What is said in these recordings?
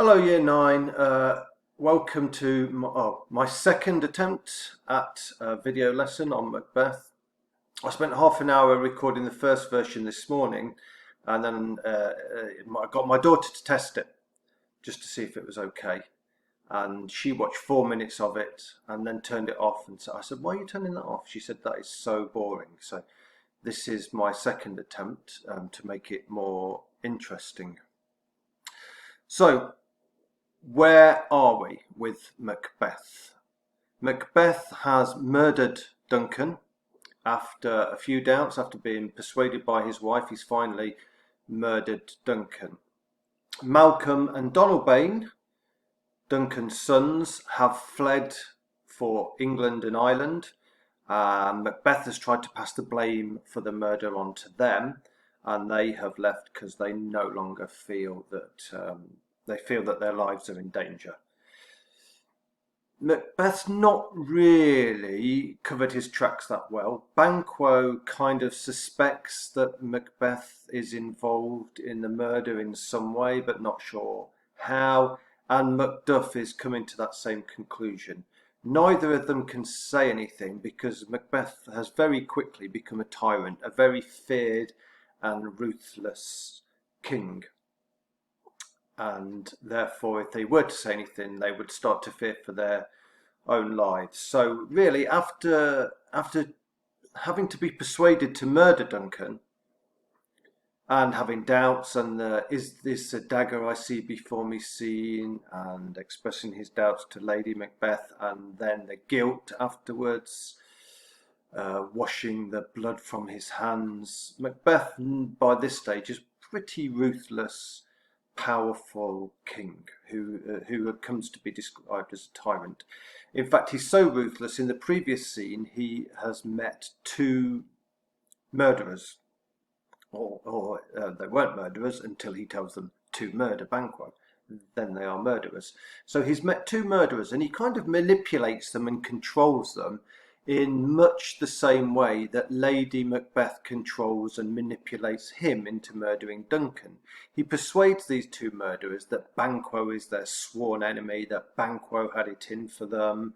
Hello, Year 9. Welcome to my second attempt at a video lesson on Macbeth. I spent half an hour recording the first version this morning, and then I got my daughter to test it just to see if it was okay. And she watched 4 minutes of it and then turned it off. And so I said, "Why are you turning that off?" She said, "That is so boring." So this is my second attempt to make it more interesting. So, where are we with Macbeth? Macbeth has murdered Duncan after a few doubts, after being persuaded by his wife. He's finally murdered Duncan. Malcolm and Donalbain, Duncan's sons, have fled for England and Ireland. Macbeth has tried to pass the blame for the murder onto them, and they have left because they no longer feel that their lives are in danger. Macbeth's not really covered his tracks that well. Banquo kind of suspects that Macbeth is involved in the murder in some way, but not sure how. And Macduff is coming to that same conclusion. Neither of them can say anything because Macbeth has very quickly become a tyrant, a very feared and ruthless king. And therefore, if they were to say anything, they would start to fear for their own lives. So really, after having to be persuaded to murder Duncan and having doubts and is this a dagger I see before me seen, and expressing his doubts to Lady Macbeth, and then the guilt afterwards, washing the blood from his hands, Macbeth by this stage is pretty ruthless, powerful king who comes to be described as a tyrant. In fact, he's so ruthless, in the previous scene he has met two murderers, or they weren't murderers until he tells them to murder Banquo. Then they are murderers. So he's met two murderers, and he kind of manipulates them and controls them in much the same way that Lady Macbeth controls and manipulates him into murdering Duncan. He persuades these two murderers that Banquo is their sworn enemy, that Banquo had it in for them,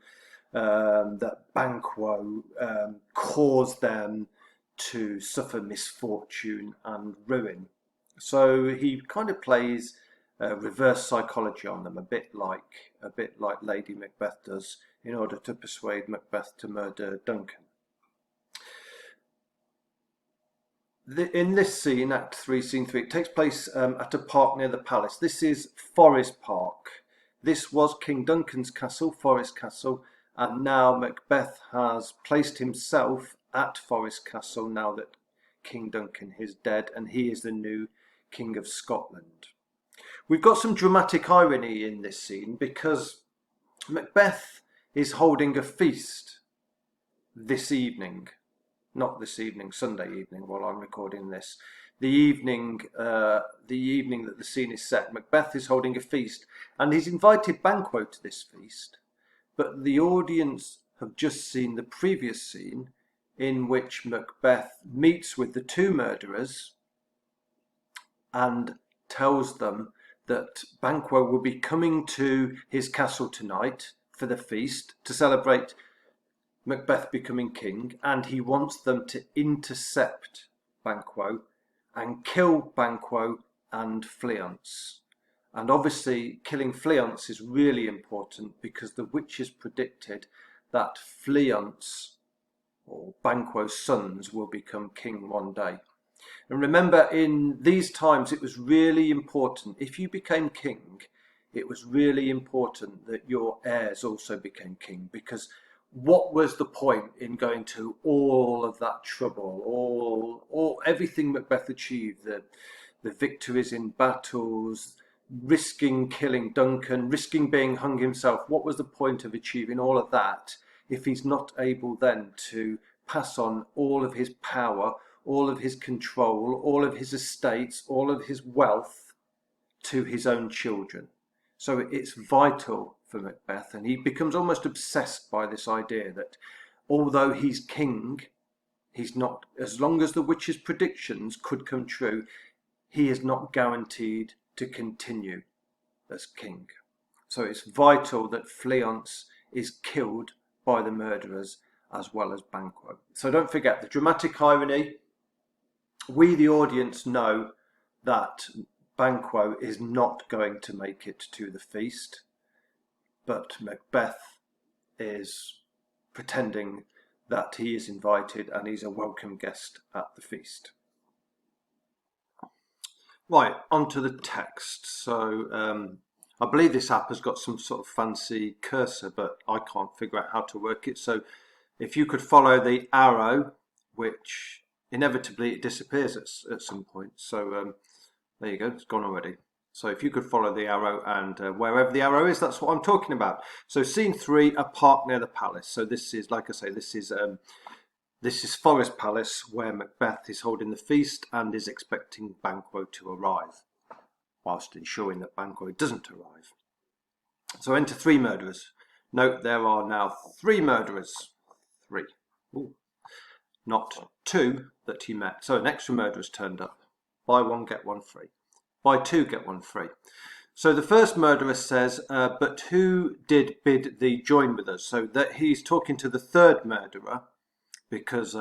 that Banquo caused them to suffer misfortune and ruin. So he kind of plays reverse psychology on them, a bit like Lady Macbeth does, in order to persuade Macbeth to murder Duncan. In this scene, Act 3, Scene 3, it takes place at a park near the palace. This is Forest Park. This was King Duncan's castle, Forest Castle, and now Macbeth has placed himself at Forest Castle now that King Duncan is dead, and he is the new King of Scotland. We've got some dramatic irony in this scene because Macbeth is holding a feast this evening. Not this evening, Sunday evening, while I'm recording this. The evening that the scene is set, Macbeth is holding a feast, and he's invited Banquo to this feast. But the audience have just seen the previous scene in which Macbeth meets with the two murderers and tells them that Banquo will be coming to his castle tonight for the feast to celebrate Macbeth becoming king, and he wants them to intercept Banquo and kill Banquo and Fleance. And obviously killing Fleance is really important because the witches predicted that Fleance, or Banquo's sons, will become king one day. And remember, in these times it was really important, if you became king, it was really important that your heirs also became king, because what was the point in going to all of that trouble, all everything Macbeth achieved, the victories in battles, risking killing Duncan, risking being hung himself? What was the point of achieving all of that if he's not able then to pass on all of his power, all of his control, all of his estates, all of his wealth to his own children? So it's vital for Macbeth, and he becomes almost obsessed by this idea that although he's king, he's not, as long as the witch's predictions could come true, he is not guaranteed to continue as king. So it's vital that Fleance is killed by the murderers as well as Banquo. So don't forget the dramatic irony. We, the audience, know that Banquo is not going to make it to the feast, but Macbeth is pretending that he is invited and he's a welcome guest at the feast. Right, onto the text. So I believe this app has got some sort of fancy cursor, but I can't figure out how to work it. So if you could follow the arrow, which inevitably it disappears at some point. So there you go, it's gone already. So if you could follow the arrow, and wherever the arrow is, that's what I'm talking about. So scene 3, a park near the palace. So this is, like I say, this is Forest Palace, where Macbeth is holding the feast and is expecting Banquo to arrive, whilst ensuring that Banquo doesn't arrive. So enter 3 murderers. Note there are now 3 murderers. 3. Ooh. Not 2 that he met. So an extra murderer's turned up. Buy 1, get 1 free. Buy 2, get 1 free. So the first murderer says, but who did bid thee join with us? So that he's talking to the third murderer, because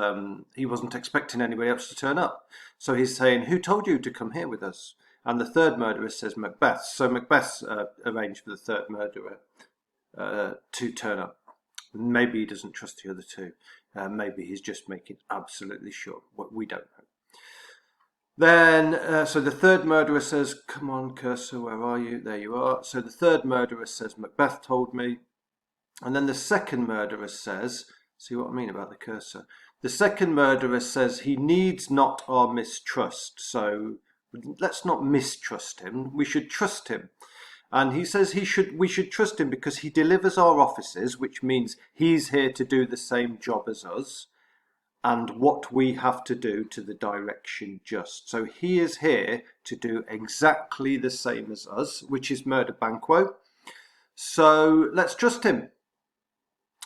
he wasn't expecting anybody else to turn up. So he's saying, who told you to come here with us? And the third murderer says Macbeth. So Macbeth's arranged for the third murderer to turn up. Maybe he doesn't trust the other 2. Maybe he's just making absolutely sure. We don't know. Then, so the third murderer says, come on, cursor, where are you? There you are. So the third murderer says, Macbeth told me. And then the second murderer says, see what I mean about the cursor? The second murderer says he needs not our mistrust. So let's not mistrust him. We should trust him. And he says we should trust him because he delivers our offices, which means he's here to do the same job as us, and what we have to do to the direction just. So he is here to do exactly the same as us, which is murder Banquo. So let's trust him.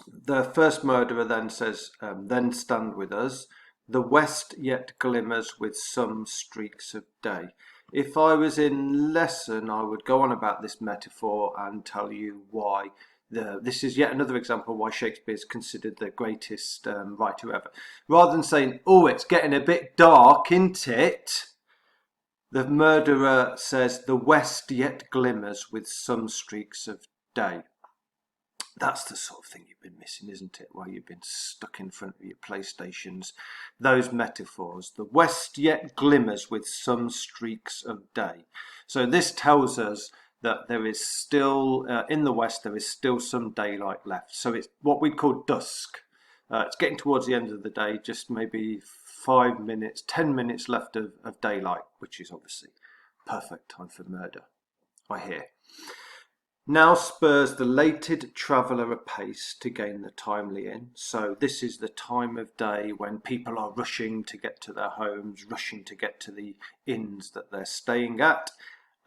The first murderer then says, then stand with us. The west yet glimmers with some streaks of day. If I was in lesson, I would go on about this metaphor and tell you why. This is yet another example why Shakespeare is considered the greatest writer ever. Rather than saying, oh, it's getting a bit dark, isn't it? The murderer says, the west yet glimmers with some streaks of day. That's the sort of thing you've been missing, isn't it? While you've been stuck in front of your PlayStations. Those metaphors. The west yet glimmers with some streaks of day. So this tells us that there is still, in the west, there is still some daylight left. So it's what we call dusk. It's getting towards the end of the day, just maybe 5 minutes, 10 minutes left of daylight, which is obviously perfect time for murder, I hear. Now spurs the lated traveller apace to gain the timely inn. So this is the time of day when people are rushing to get to their homes, rushing to get to the inns that they're staying at.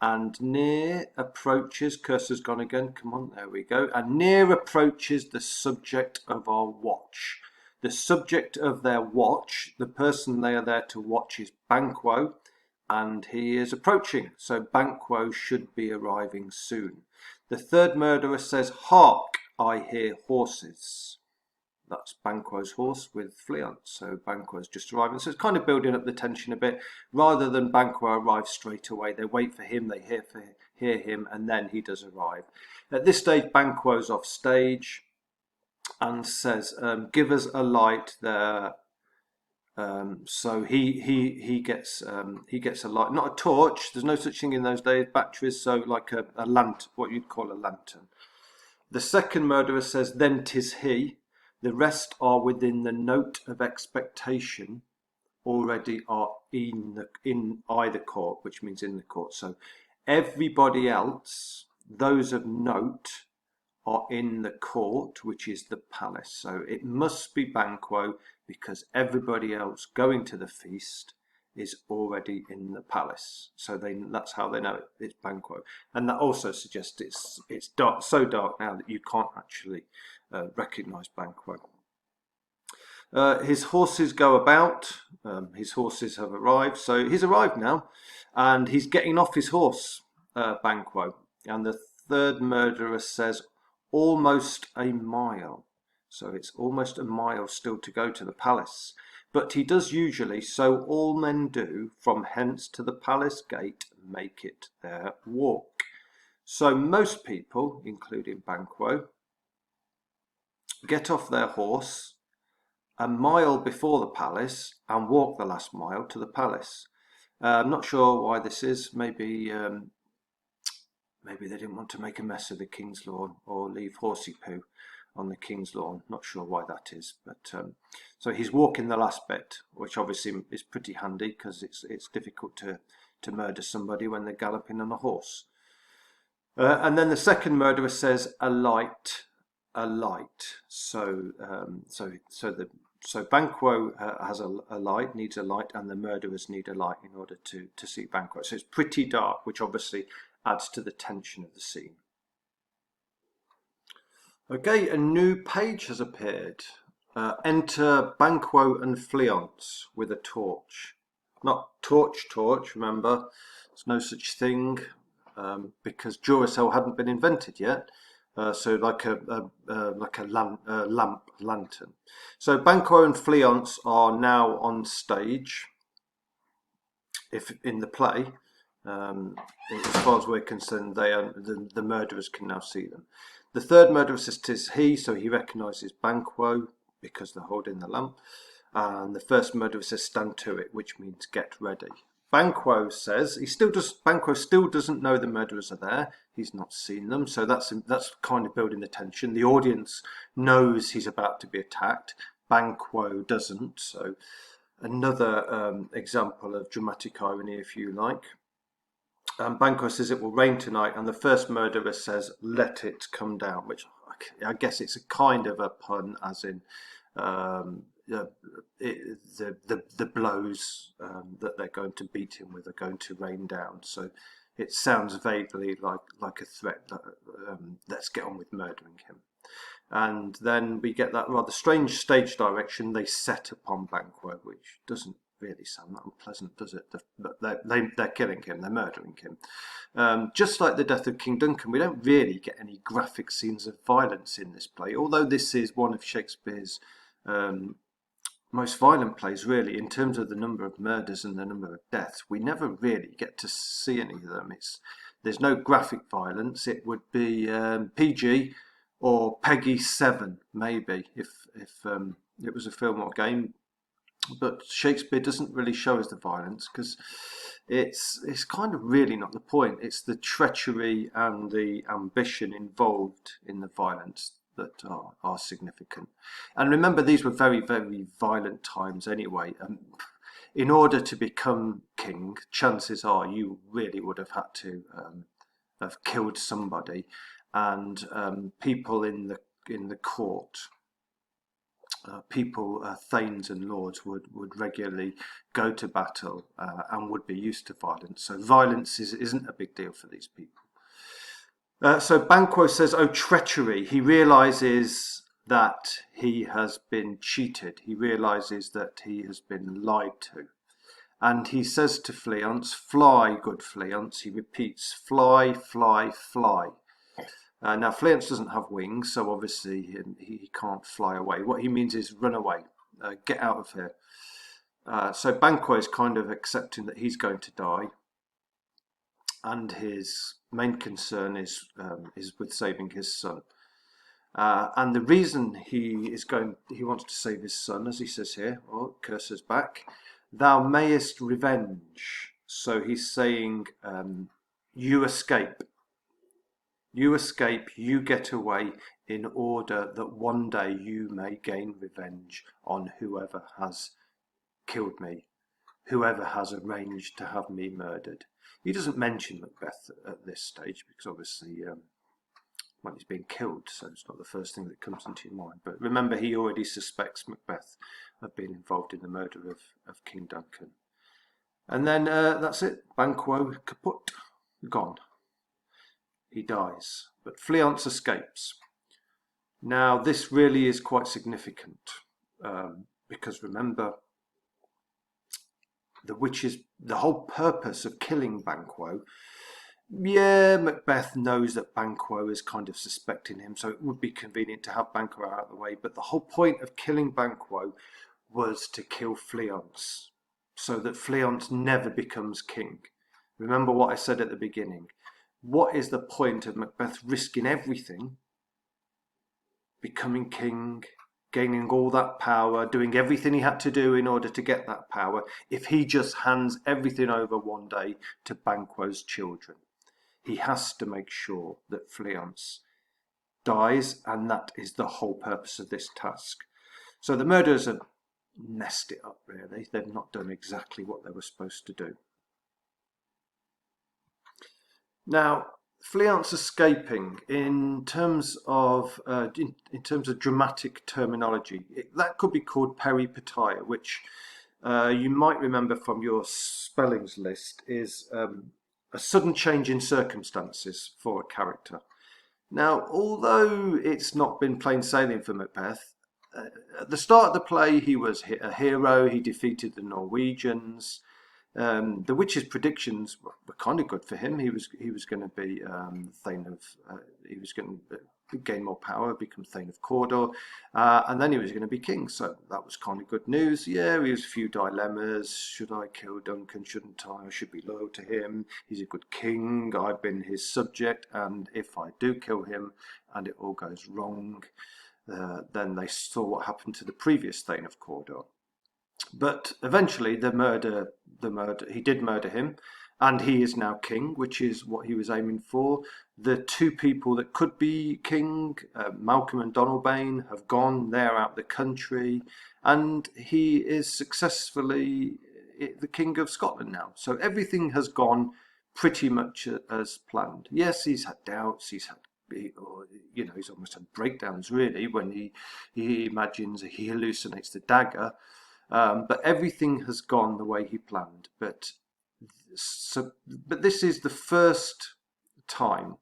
And near approaches, cursor's gone again, come on, there we go. And near approaches the subject of our watch. The subject of their watch, the person they are there to watch, is Banquo, and he is approaching. So Banquo should be arriving soon. The third murderer says, hark, I hear horses. That's Banquo's horse with Fleance. So Banquo's just arriving. So it's kind of building up the tension a bit. Rather than Banquo arrive straight away, they wait for him, they hear him, and then he does arrive. At this stage, Banquo's off stage and says, give us a light there. So he gets a light, not a torch. There's no such thing in those days. Batteries, so like a lantern, what you'd call a lantern. The second murderer says, then 'tis he. The rest are within the note of expectation. Already are in either court, which means in the court. So everybody else, those of note, are in the court, which is the palace. So it must be Banquo, because everybody else going to the feast is already in the palace. So that's how they know it's Banquo. And that also suggests it's dark, so dark now that you can't actually recognise Banquo. His horses go about. His horses have arrived. So he's arrived now, and he's getting off his horse, Banquo. And the third murderer says almost a mile. So it's almost a mile still to go to the palace. But he does usually, so all men do, from hence to the palace gate, make it their walk. So most people, including Banquo, get off their horse a mile before the palace and walk the last mile to the palace. I'm not sure why this is. Maybe they didn't want to make a mess of the king's lawn or leave horsey poo on the king's lawn. Not sure why that is, but so he's walking the last bit, which obviously is pretty handy because it's difficult to murder somebody when they're galloping on a horse. And then the second murderer says a light. So Banquo has a light, needs a light, and the murderers need a light in order to see Banquo. So it's pretty dark, which obviously adds to the tension of the scene. Okay, a new page has appeared. Enter Banquo and Fleance with a torch. Not torch, remember. There's no such thing because Duracell hadn't been invented yet. So like a lantern. So Banquo and Fleance are now on stage. If in the play, as far as we're concerned, they are the murderers can now see them. The third murderer says 'tis he, so he recognises Banquo because they're holding the lamp. And the first murderer says stand to it, which means get ready. Banquo says Banquo still doesn't know the murderers are there. He's not seen them, so that's kind of building the tension. The audience knows he's about to be attacked. Banquo doesn't, so another example of dramatic irony, if you like. Banquo says it will rain tonight, and the first murderer says let it come down, which I guess it's a kind of a pun, as in the blows that they're going to beat him with are going to rain down. So it sounds vaguely like a threat that let's get on with murdering him. And then we get that rather strange stage direction. They set upon Banquo, which doesn't really sound that unpleasant, does it? They're killing him, they're murdering him. Just like the death of King Duncan, we don't really get any graphic scenes of violence in this play, although this is one of Shakespeare's most violent plays, really, in terms of the number of murders and the number of deaths. We never really get to see any of them. There's no graphic violence. It would be PG or Peggy 7, maybe, if it was a film or game. But Shakespeare doesn't really show us the violence because it's kind of really not the point. It's the treachery and the ambition involved in the violence that are significant. And remember, these were very, very violent times anyway. In order to become king, chances are you really would have had to have killed somebody, and people in the court. Thanes and lords would regularly go to battle and would be used to violence. So violence isn't a big deal for these people. So Banquo says, oh, treachery. He realises that he has been cheated. He realises that he has been lied to. And he says to Fleance, fly, good Fleance. He repeats, fly, fly, fly. Now, Fleance doesn't have wings, so obviously he can't fly away. What he means is run away, get out of here. So Banquo is kind of accepting that he's going to die, and his main concern is with saving his son. And the reason he wants to save his son, as he says here, cursor's back, thou mayest revenge. So he's saying, you escape. You escape, you get away, in order that one day you may gain revenge on whoever has killed me, whoever has arranged to have me murdered. He doesn't mention Macbeth at this stage because obviously he's being killed, so it's not the first thing that comes into your mind. But remember, he already suspects Macbeth of being involved in the murder of King Duncan. And then that's it, Banquo kaput, gone. He dies, but Fleance escapes. Now, this really is quite significant because remember, the whole purpose of killing Banquo Yeah, Macbeth knows that Banquo is kind of suspecting him, so it would be convenient to have Banquo out of the way. But the whole point of killing Banquo was to kill Fleance, so that Fleance never becomes king. Remember what I said at the beginning. What is the point of Macbeth risking everything, becoming king, gaining all that power, doing everything he had to do in order to get that power, if he just hands everything over one day to Banquo's children? He has to make sure that Fleance dies, and that is the whole purpose of this task. So the murderers have messed it up, really. They've not done exactly what they were supposed to do. Now, Fleance escaping, in terms of dramatic terminology, that could be called peripeteia, which you might remember from your spellings list is a sudden change in circumstances for a character. Now, although it's not been plain sailing for Macbeth, at the start of the play he was a hero. He defeated the Norwegians. The witch's predictions were kind of good for him. He was going to be Thane of he was going to gain more power, become Thane of Cawdor, and then he was going to be king. So that was kind of good news. Yeah, he has a few dilemmas. Should I kill Duncan? Shouldn't I? I should be loyal to him. He's a good king. I've been his subject, and if I do kill him, and it all goes wrong, then they saw what happened to the previous Thane of Cawdor. But eventually, he did murder him, and he is now king, which is what he was aiming for. The two people that could be king, Malcolm and Donalbain, have gone. They're out of the country, and he is successfully the king of Scotland now. So everything has gone pretty much as planned. Yes, he's had doubts. He's almost had breakdowns really when he imagines, he hallucinates the dagger. But everything has gone the way he planned. But this is the first time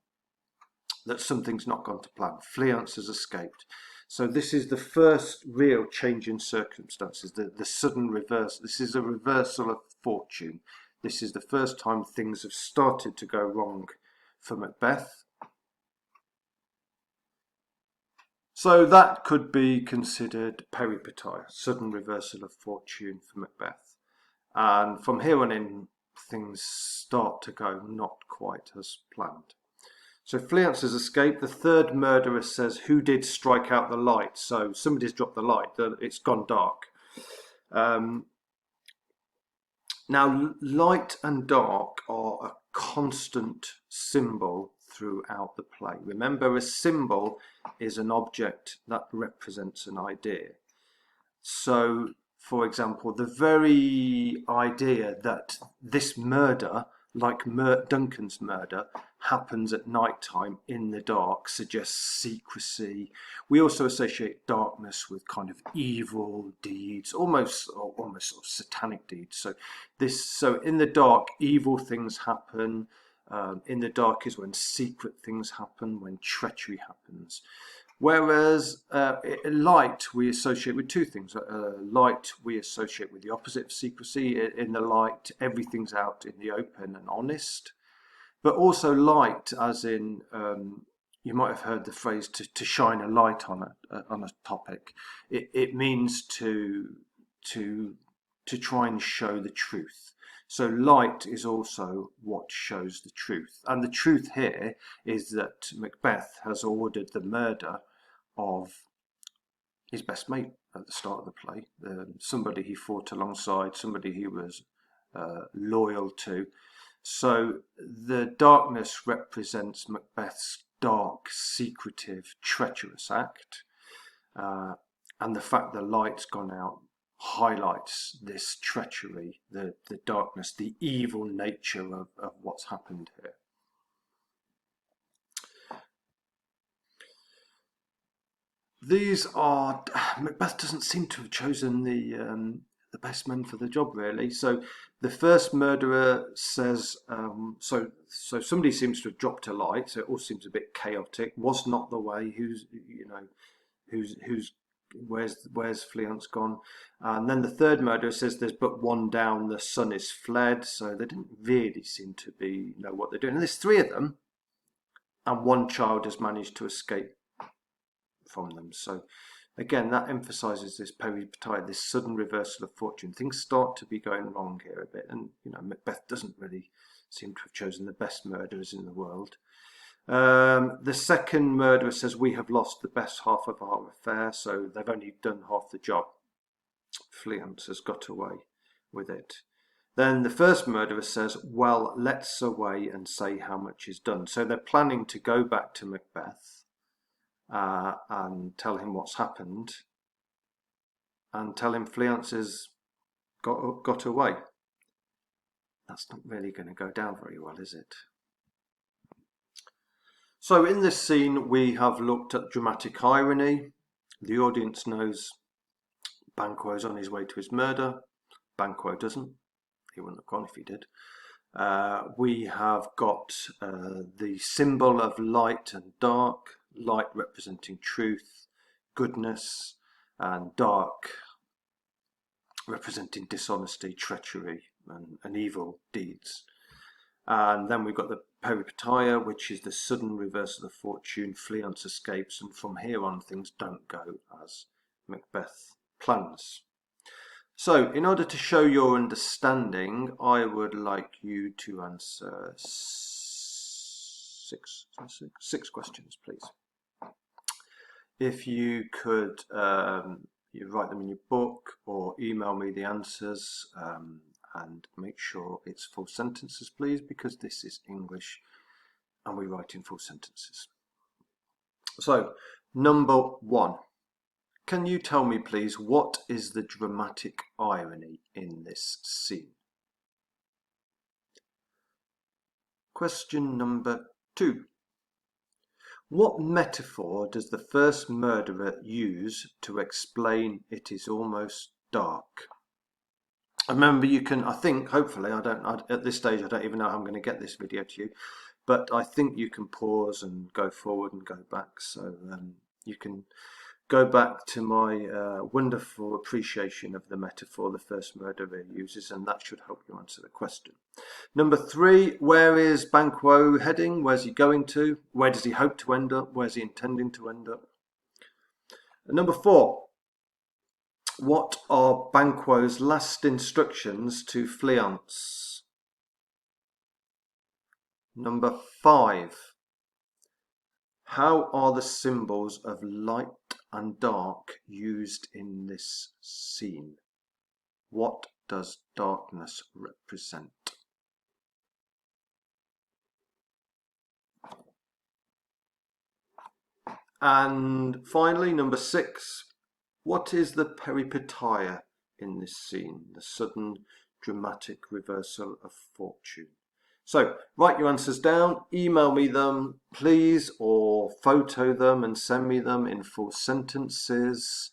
that something's not gone to plan. Fleance has escaped. So this is the first real change in circumstances, the sudden reverse. This is a reversal of fortune. This is the first time things have started to go wrong for Macbeth. So that could be considered peripeteia, sudden reversal of fortune for Macbeth. And from here on in, things start to go not quite as planned. So Fleance has escaped. The third murderer says, who did strike out the light? So somebody's dropped the light. It's gone dark. Now, light and dark are a constant symbol throughout the play. Remember, a symbol is an object that represents an idea. So, for example, the very idea that this murder, like Duncan's murder, happens at night time in the dark suggests secrecy. We also associate darkness with kind of evil deeds, almost sort of satanic deeds. So in the dark, evil things happen. In the dark is when secret things happen, when treachery happens. Whereas light we associate with two things. Light we associate with the opposite of secrecy. In the light, everything's out in the open and honest. But also light, as in, you might have heard the phrase to shine a light on a topic. It means to try and show the truth. So light is also what shows the truth. And the truth here is that Macbeth has ordered the murder of his best mate at the start of the play. Somebody he fought alongside, somebody he was loyal to. So the darkness represents Macbeth's dark, secretive, treacherous act. And the fact the light's gone out highlights this treachery, the darkness, the evil nature of what's happened here. Macbeth doesn't seem to have chosen the best men for the job, really. So the first murderer says, so somebody seems to have dropped a light, so it all seems a bit chaotic. Was not the way. Who's Where's Fleance gone? And then the third murderer says there's but one down, the son is fled. So they didn't really seem to know what they're doing. And there's three of them, and one child has managed to escape from them. So again, that emphasises this peripeteia, this sudden reversal of fortune. Things start to be going wrong here a bit, and Macbeth doesn't really seem to have chosen the best murderers in the world. The second murderer says we have lost the best half of our affair, so they've only done half the job. Fleance has got away with it. Then the first murderer says, well, let's away and say how much is done. So they're planning to go back to Macbeth and tell him what's happened and tell him Fleance has got away. That's not really going to go down very well, is it? So in this scene, we have looked at dramatic irony. The audience knows Banquo's on his way to his murder. Banquo doesn't. He wouldn't have gone if he did. We have got the symbol of light and dark. Light representing truth, goodness, and dark representing dishonesty, treachery, and evil deeds. And then we've got the peripeteia, which is the sudden reversal of fortune. Fleance escapes, and from here on things don't go as Macbeth plans. So in order to show your understanding, I would like you to answer six questions, please. If you could you write them in your book or email me the answers, and make sure it's full sentences, please, because this is English and we write in full sentences. So, number one, can you tell me, please, what is the dramatic irony in this scene? Question number two. What metaphor does the first murderer use to explain it is almost dark? Remember, you can, I think, hopefully, at this stage, I don't even know how I'm going to get this video to you, but I think you can pause and go forward and go back. So you can go back to my wonderful appreciation of the metaphor the first murderer uses, and that should help you answer the question. Number three, where is Banquo heading? Where's he going to? Where does he hope to end up? Where's he intending to end up? And number four, what are Banquo's last instructions to Fleance? Number five, how are the symbols of light and dark used in this scene? What does darkness represent? And finally, number six, what is the peripeteia in this scene, the sudden dramatic reversal of fortune? So write your answers down, email me them, please, or photo them and send me them in full sentences.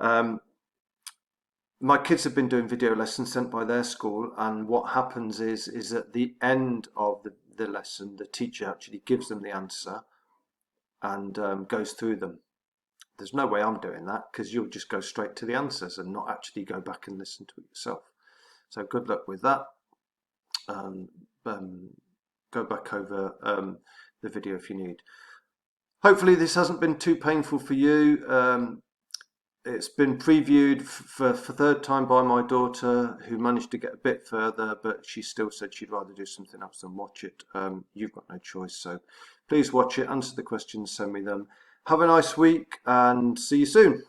My kids have been doing video lessons sent by their school, and what happens is at the end of the lesson, the teacher actually gives them the answer and goes through them. There's no way I'm doing that, because you'll just go straight to the answers and not actually go back and listen to it yourself. So good luck with that. Go back over the video if you need. Hopefully this hasn't been too painful for you. It's been previewed for third time by my daughter, who managed to get a bit further, but she still said she'd rather do something else than watch it. You've got no choice, so please watch it, answer the questions, send me them. Have a nice week and see you soon.